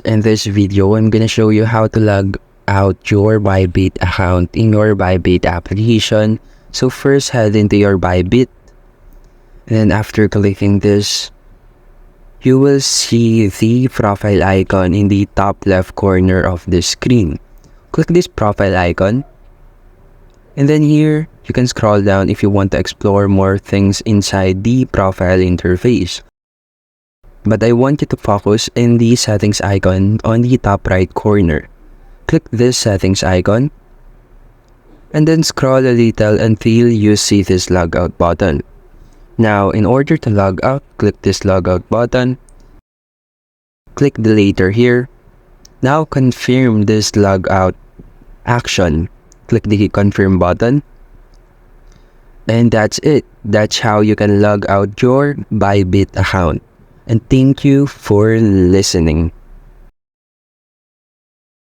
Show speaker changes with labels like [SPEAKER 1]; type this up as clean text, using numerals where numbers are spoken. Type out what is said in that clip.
[SPEAKER 1] In this video, I'm gonna show you how to log out your Bybit account in your Bybit application. So first, head into your Bybit, and then after clicking this, you will see the profile icon in the top left corner of the screen. Click this profile icon, and then here you can scroll down if you want to explore more things inside the profile interface. But I want you to focus in the settings icon on the top right corner. Click this settings icon and then scroll a little until you see this logout button. Now, in order to log out, click this logout button. Click the later here. Now confirm this logout action. Click the confirm button. And that's it. That's how you can log out your Bybit account. And thank you for listening.